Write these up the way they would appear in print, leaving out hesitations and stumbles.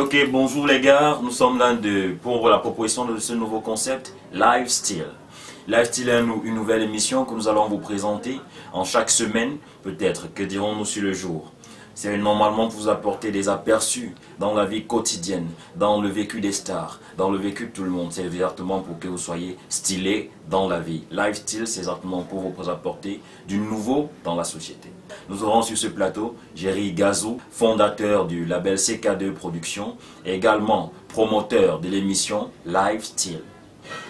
ok, bonjour les gars, nous sommes là pour la proposition de ce nouveau concept, Lifestyle. Lifestyle est une nouvelle émission que nous allons vous présenter en chaque semaine, peut-être, que dirons-nous sur le jour. C'est normalement pour vous apporter des aperçus dans la vie quotidienne, dans le vécu des stars, dans le vécu de tout le monde. C'est exactement pour que vous soyez stylés dans la vie. Lifestyle, c'est exactement pour vous apporter du nouveau dans la société. Nous aurons sur ce plateau Jerry Gazou, fondateur du label CK2 Productions et également promoteur de l'émission Lifestyle.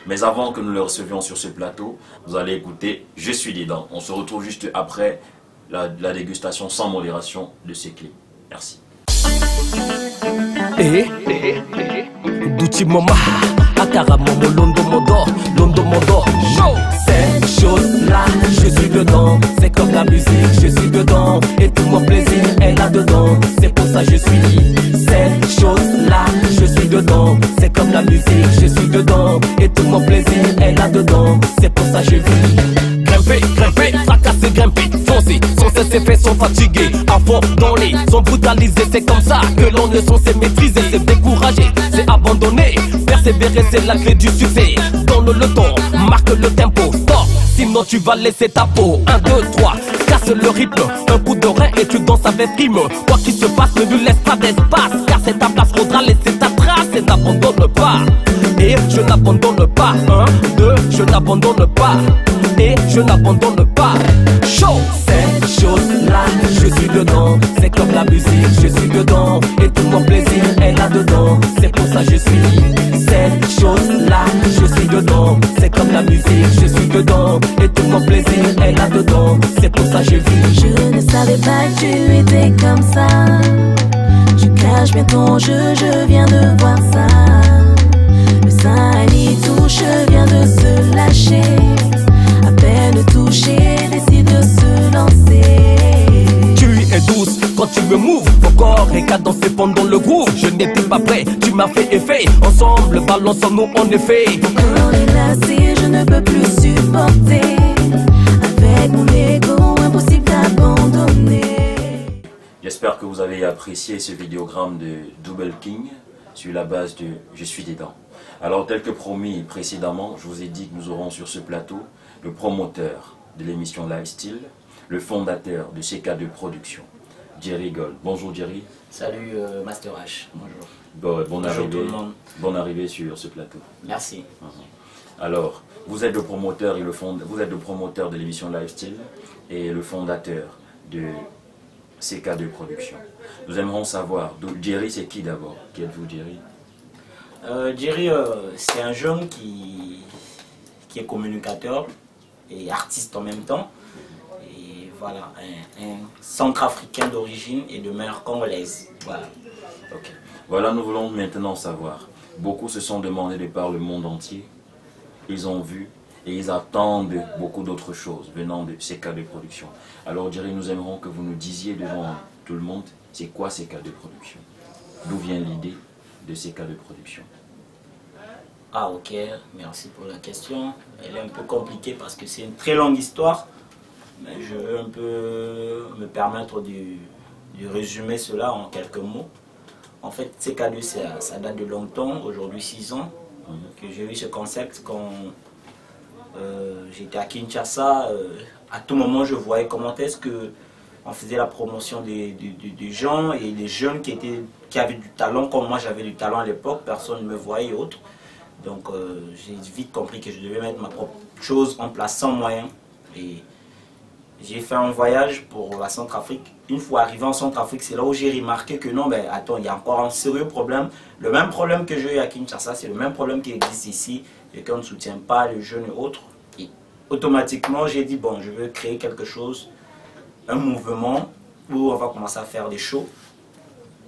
Mais avant que nous le recevions sur ce plateau, vous allez écouter Je suis dedans. On se retrouve juste après la dégustation sans modération de ces clips. Merci. Duchi mama, akara momo londo modo, cette chose-là, je suis dedans. C'est comme la musique, je suis dedans. Et tout mon plaisir est là-dedans. C'est pour ça que je suis cette chose-là, je suis dedans. C'est comme la musique, je suis dedans. Et tout mon plaisir est là-dedans. C'est pour ça que je vis. Grimper, fracasser, grimper, foncer. Sans cesse ses faits sont fatigués, abandonnés, sont brutalisés. C'est comme ça que l'on est censé maîtriser. C'est décourager, c'est abandonner. Persévérer, c'est la clé du succès. Donne le ton, marque le tempo, stop, sinon tu vas laisser ta peau. 1, 2, 3, casse le rythme. Un coup de rein et tu danses avec rime. Quoi qu'il se passe, ne lui laisse pas d'espace, car c'est ta place, faudra laisser ta trace. Et n'abandonne pas, et je n'abandonne pas. 1, 2, je n'abandonne pas, et je n'abandonne pas. Show, cette chose-là, je suis dedans. C'est comme la musique, je suis dedans. Et tout mon plaisir est là-dedans. C'est pour ça que je suis cette chose-là, je suis dedans. C'est comme la musique, je suis dedans. Et tout mon plaisir est là-dedans. C'est pour ça que je vis. Je ne savais pas que tu étais comme ça. Je cache bien ton jeu, je viens de voir ça. Le sein y touche, vient de se lâcher. À peine touché, décide de se lancer. Tu es douce quand tu me moves. Mon corps est cadencé pendant le groove. Je n'étais pas prêt, tu m'as fait effet. Ensemble, balançons-nous en effet. Mon corps est lassé, je ne peux plus supporter. Avec mon ego, impossible d'abandonner. J'espère que vous avez apprécié ce vidéogramme de Double King sur la base de Je suis dedans. Alors, tel que promis précédemment, je vous ai dit que nous aurons sur ce plateau le promoteur de l'émission Lifestyle, le fondateur de CK2 Productions, Jerry Gold. Bonjour Jerry. Salut Master H, bonjour. Bonne Bonjour arrivée, tout le monde. bonne arrivée sur ce plateau. Merci. Alors, vous êtes le promoteur vous êtes le promoteur de l'émission Lifestyle et le fondateur de CK2 Productions. Nous aimerions savoir, Jerry c'est qui d'abord? Qui êtes-vous Jerry? Jerry, c'est un jeune qui est communicateur et artiste en même temps. Et voilà, un centrafricain d'origine et de mère congolaise. Voilà. Ok. Voilà, nous voulons maintenant savoir. Beaucoup se sont demandés de par le monde entier. Ils ont vu et ils attendent beaucoup d'autres choses venant de CK2 Productions. Alors Jerry, nous aimerons que vous nous disiez devant tout le monde, c'est quoi CK2 Productions? D'où vient l'idée de CK2 Productions? Ah ok, merci pour la question. Elle est un peu compliquée parce que c'est une très longue histoire. Mais je veux un peu me permettre de résumer cela en quelques mots. En fait, CK2, ça date de longtemps, aujourd'hui 6 ans, que j'ai eu ce concept quand j'étais à Kinshasa. À tout moment, je voyais comment est-ce qu'on faisait la promotion des gens et les jeunes qui avaient du talent, comme moi j'avais du talent à l'époque, personne ne me voyait et autres. Donc j'ai vite compris que je devais mettre ma propre chose en place sans moyens. Et j'ai fait un voyage pour la Centrafrique. Une fois arrivé en Centrafrique, c'est là où j'ai remarqué que non, mais attends, il y a encore un sérieux problème. Le même problème que j'ai eu à Kinshasa, c'est le même problème qui existe ici, et qu'on ne soutient pas les jeunes et autres. Et automatiquement, j'ai dit, bon, je veux créer quelque chose, un mouvement, où on va commencer à faire des shows,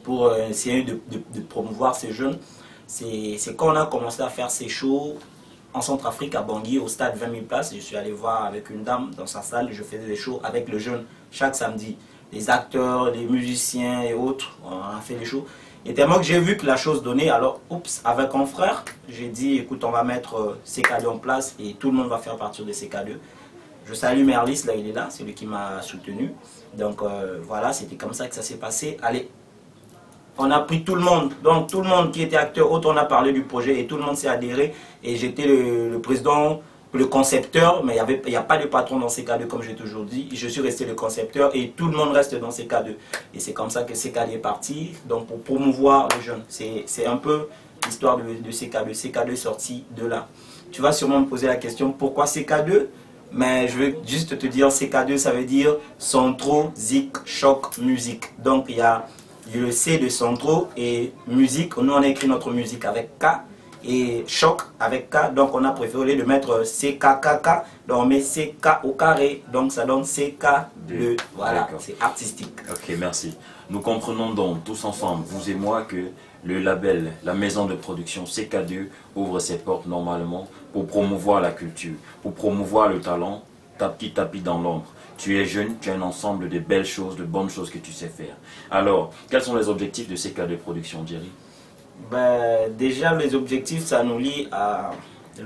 pour essayer de promouvoir ces jeunes. C'est quand on a commencé à faire ces shows en Centrafrique, à Bangui, au stade 20 000 places. Je suis allé voir avec une dame dans sa salle et je faisais des shows avec les jeunes chaque samedi. Les acteurs, les musiciens et autres, on a fait des shows. Et tellement que j'ai vu que la chose donnait, alors, oups, avec un frère, j'ai dit, écoute, on va mettre CK2 en place et tout le monde va faire partie de CK2. Je salue Merlis, là il est là, c'est lui qui m'a soutenu. Donc voilà, c'était comme ça que ça s'est passé. Allez, on a pris tout le monde. Donc tout le monde qui était acteur, autant on a parlé du projet et tout le monde s'est adhéré. Et j'étais le président, le concepteur, mais il n'y a pas de patron dans CK2 comme j'ai toujours dit. Je suis resté le concepteur et tout le monde reste dans CK2. Et c'est comme ça que CK2 est parti, donc pour promouvoir les jeunes. C'est un peu l'histoire de CK2. CK2 est sorti de là. Tu vas sûrement me poser la question, pourquoi CK2? Mais je veux juste te dire, CK2 ça veut dire Centro, Zik, Choc, Musique. Donc il y a le C de Centro et musique. Nous on a écrit notre musique avec K et choc avec K. Donc on a préféré de mettre CKKK. Donc on met CK au carré. Donc ça donne CK2. Voilà, c'est artistique. Ok, merci. Nous comprenons donc tous ensemble, vous et moi, que le label, la maison de production CK2 ouvre ses portes normalement pour promouvoir la culture, pour promouvoir le talent, petit à petit dans l'ombre. Tu es jeune, tu as un ensemble de belles choses, de bonnes choses que tu sais faire. Alors, quels sont les objectifs de CK2 Production, Jerry? Ben, déjà, les objectifs, ça nous lie à...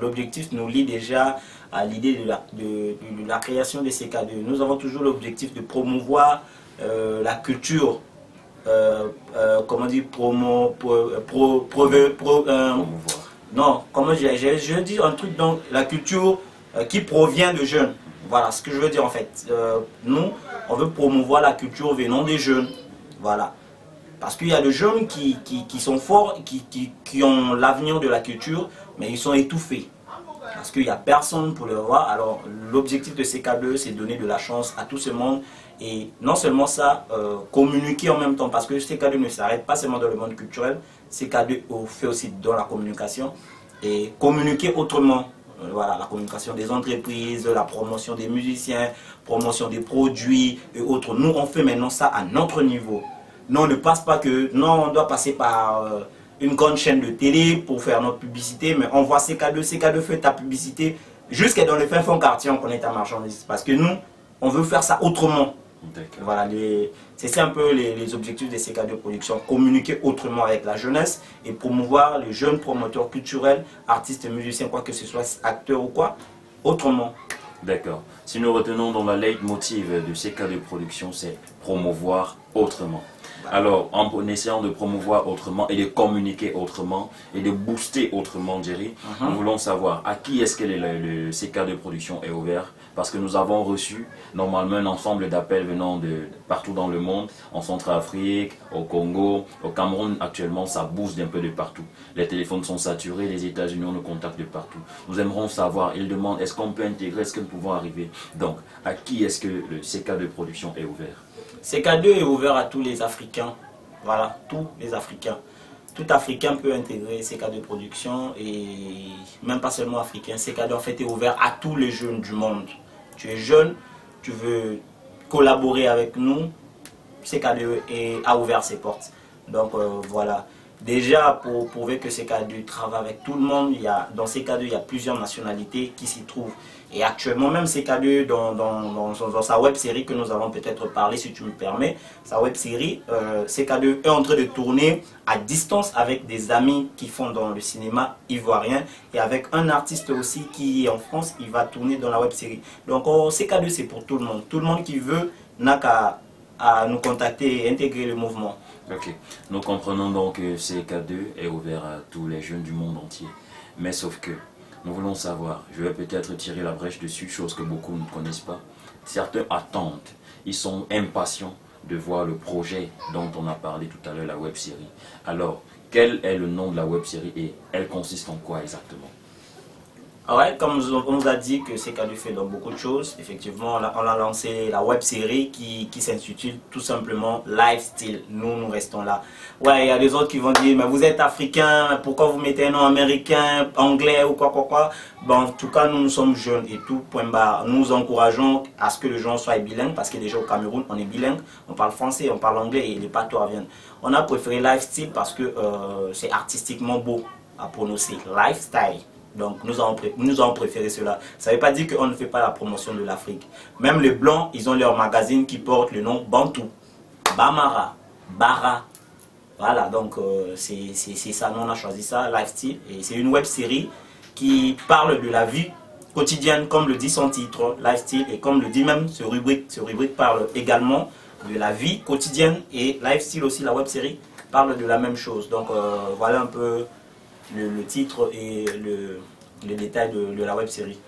L'objectif nous lie déjà à l'idée de la création de CK2. Nous avons toujours l'objectif de promouvoir la culture, comment dire, non, comment je dis un truc, donc la culture qui provient de jeunes. Voilà ce que je veux dire en fait. Nous, on veut promouvoir la culture venant des jeunes. Voilà. Parce qu'il y a des jeunes qui sont forts, qui ont l'avenir de la culture, mais ils sont étouffés. Parce qu'il n'y a personne pour le voir. Alors l'objectif de CK2, c'est de donner de la chance à tout ce monde. Et non seulement ça, communiquer en même temps. Parce que CK2 ne s'arrête pas seulement dans le monde culturel. CK2 fait aussi dans la communication. Et communiquer autrement. Voilà, la communication des entreprises, la promotion des musiciens, promotion des produits et autres. Nous, on fait maintenant ça à notre niveau. Non, on ne passe pas que... Non, on doit passer par une grande chaîne de télé pour faire notre publicité, mais on voit CK2, CK2 fait ta publicité jusqu'à dans le fin fond quartier, on connaît ta marchandise. Parce que nous, on veut faire ça autrement. Voilà, c'est ça un peu les objectifs des CK2 Production. Communiquer autrement avec la jeunesse et promouvoir les jeunes promoteurs culturels, artistes, musiciens, quoi que ce soit, acteurs ou quoi, autrement. D'accord. Si nous retenons dans la leitmotiv de CK2 Production, c'est promouvoir autrement. Alors, en essayant de promouvoir autrement et de communiquer autrement et de booster autrement, Jerry, nous voulons savoir à qui est-ce que le CK2 Production est ouvert, parce que nous avons reçu normalement un ensemble d'appels venant de partout dans le monde, en Centrafrique, au Congo, au Cameroun. Actuellement, ça bouge d'un peu de partout. Les téléphones sont saturés, les États-Unis ont nos contacts de partout. Nous aimerons savoir, ils demandent, est-ce qu'on peut intégrer, est-ce que nous pouvons arriver? Donc, à qui est-ce que le CK2 Production est ouvert? CK2 est ouvert à tous les Africains. Voilà, tous les Africains. Tout Africain peut intégrer CK2 Production et même pas seulement Africain. CK2 en fait est ouvert à tous les jeunes du monde. Tu es jeune, tu veux collaborer avec nous, CK2 a ouvert ses portes. Donc voilà. Déjà, pour prouver que CK2 travaille avec tout le monde, dans CK2, il y a plusieurs nationalités qui s'y trouvent. Et actuellement, même CK2, dans sa web série que nous allons peut-être parler, si tu me permets, sa web série, CK2 est en train de tourner à distance avec des amis qui font dans le cinéma ivoirien et avec un artiste aussi qui est en France, il va tourner dans la web série. Donc CK2, c'est pour tout le monde. Tout le monde qui veut n'a qu'à nous contacter et intégrer le mouvement. Ok, nous comprenons donc que CK2 est ouvert à tous les jeunes du monde entier. Mais sauf que, nous voulons savoir, je vais peut-être tirer la brèche dessus, chose que beaucoup ne connaissent pas. Certains attendent, ils sont impatients de voir le projet dont on a parlé tout à l'heure, la web série. Alors, quel est le nom de la web série et elle consiste en quoi exactement? Ouais, comme on nous a dit que CK2 fait dans beaucoup de choses, effectivement, on a lancé la web série qui s'intitule tout simplement Lifestyle. Nous restons là. Ouais, il y a des autres qui vont dire, mais vous êtes africain, pourquoi vous mettez un nom américain, anglais ou quoi. Bon, en tout cas, nous sommes jeunes et tout, point barre. Nous encourageons à ce que les gens soient bilingues, parce que déjà au Cameroun, on est bilingue, on parle français, on parle anglais et les patois viennent. On a préféré Lifestyle parce que c'est artistiquement beau à prononcer, Lifestyle. Donc nous avons préféré cela. Ça ne veut pas dire qu'on ne fait pas la promotion de l'Afrique. Même les Blancs, ils ont leur magazine qui porte le nom Bantou, Bamara, Bara. Voilà, donc c'est ça, nous on a choisi ça, Lifestyle. Et c'est une web série qui parle de la vie quotidienne, comme le dit son titre, Lifestyle. Et comme le dit même ce rubrique parle également de la vie quotidienne. Et Lifestyle aussi, la web série, parlent de la même chose. Donc voilà un peu le titre et le détail de la web série.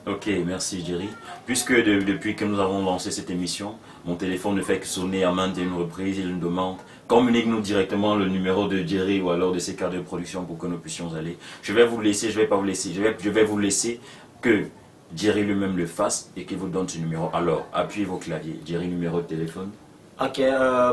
Ok, merci Jerry. Puisque depuis que nous avons lancé cette émission, mon téléphone ne fait que sonner à maintes et une reprises, il nous demande, communique-nous directement le numéro de Jerry ou alors de ses cadres de production pour que nous puissions aller. Je vais vous laisser, je vais pas vous laisser, je vais vous laisser que Jerry lui-même le fasse et qu'il vous donne ce numéro. Alors, appuyez vos claviers. Jerry, numéro de téléphone. Ok,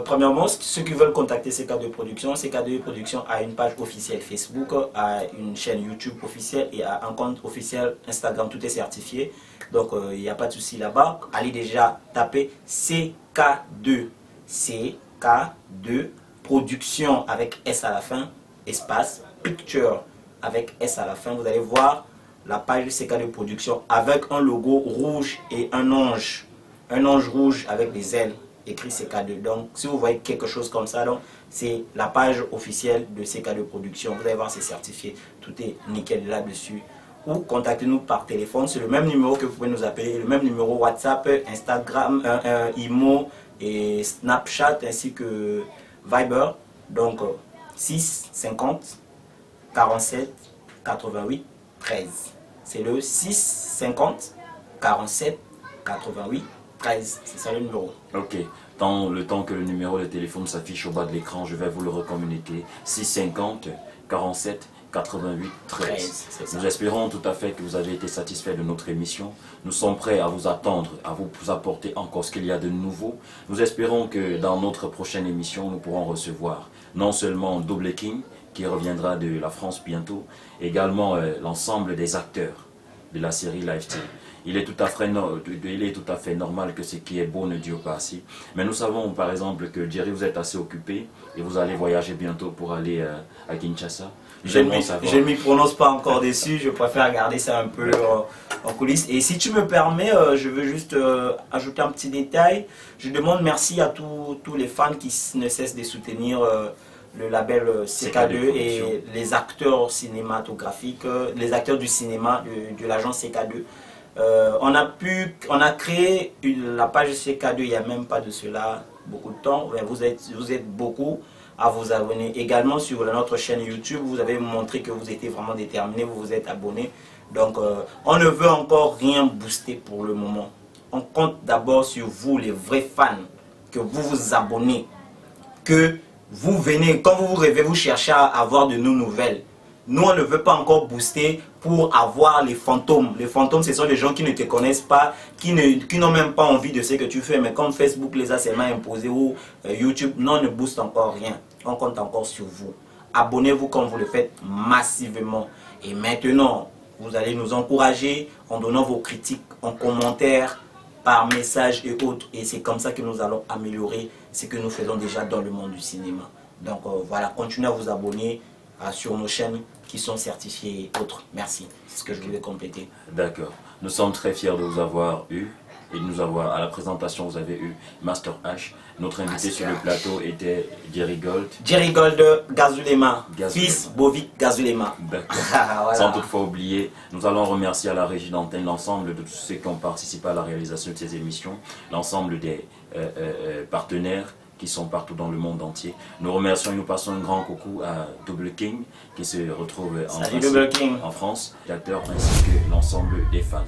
premièrement, ceux qui veulent contacter CK2 Production, CK2 Production a une page officielle Facebook, a une chaîne YouTube officielle et a un compte officiel Instagram, tout est certifié. Donc il n'y a pas de souci là-bas. Allez déjà taper CK2, CK2 Production avec S à la fin, espace, Picture avec S à la fin. Vous allez voir la page CK2 Production avec un logo rouge et un ange rouge avec des ailes. Écrit CK2. Donc si vous voyez quelque chose comme ça, c'est la page officielle de CK2 Production. Vous allez voir, c'est certifié, tout est nickel là-dessus. Ou contactez-nous par téléphone, c'est le même numéro que vous pouvez nous appeler, le même numéro WhatsApp, Instagram, Imo et Snapchat ainsi que Viber. Donc 6 50 47 88 13. C'est le 6 50 47 88 13, c'est ça le numéro. Ok, dans le temps que le numéro de téléphone s'affiche au bas de l'écran, je vais vous le recommuniquer. 650 47 88 13. Nous espérons tout à fait que vous avez été satisfait de notre émission. Nous sommes prêts à vous attendre, à vous apporter encore ce qu'il y a de nouveau. Nous espérons que dans notre prochaine émission, nous pourrons recevoir non seulement Double King, qui reviendra de la France bientôt, également l'ensemble des acteurs de la série Lifestyle. Il est tout à fait normal que ce qui est beau ne dure pas assez. Mais nous savons par exemple que Jerry, vous êtes assez occupé et vous allez voyager bientôt pour aller à Kinshasa. Je ne m'y prononce pas encore dessus, je préfère garder ça un peu en coulisses. Et si tu me permets, je veux juste ajouter un petit détail. Je demande merci à tous les fans qui ne cessent de soutenir le label CK2 et les acteurs cinématographiques, les acteurs du cinéma de l'agence CK2. On a créé la page CK2 il n'y a même pas de cela beaucoup de temps. Vous êtes beaucoup à vous abonner. Également sur notre chaîne YouTube, vous avez montré que vous étiez vraiment déterminés, vous vous êtes abonnés. Donc on ne veut encore rien booster pour le moment. On compte d'abord sur vous, les vrais fans, que vous vous abonnez, que vous venez, quand vous rêvez, vous cherchez à avoir de nos nouvelles. Nous, on ne veut pas encore booster pour avoir les fantômes. Les fantômes, ce sont les gens qui ne te connaissent pas, qui n'ont même pas envie de ce que tu fais. Mais comme Facebook les a seulement imposés ou YouTube, non, on ne booste encore rien. On compte encore sur vous. Abonnez-vous comme vous le faites massivement. Et maintenant, vous allez nous encourager en donnant vos critiques, en commentaires, par message et autres. Et c'est comme ça que nous allons améliorer ce que nous faisons déjà dans le monde du cinéma. Donc voilà, continuez à vous abonner sur nos chaînes qui sont certifiées et autres. Merci, c'est ce que je voulais compléter. D'accord, nous sommes très fiers de vous avoir eu et de nous avoir, à la présentation vous avez eu Master H. Notre invité sur le plateau était Jerry Gold. Jerry Gold Gazulema, fils Bovic Gazulema. Voilà. Sans toutefois oublier, nous allons remercier à la régie d'antenne l'ensemble de tous ceux qui ont participé à la réalisation de ces émissions, l'ensemble des partenaires qui sont partout dans le monde entier. Nous remercions et nous passons un grand coucou à Double King qui se retrouve en France, l'acteur ainsi que l'ensemble des fans.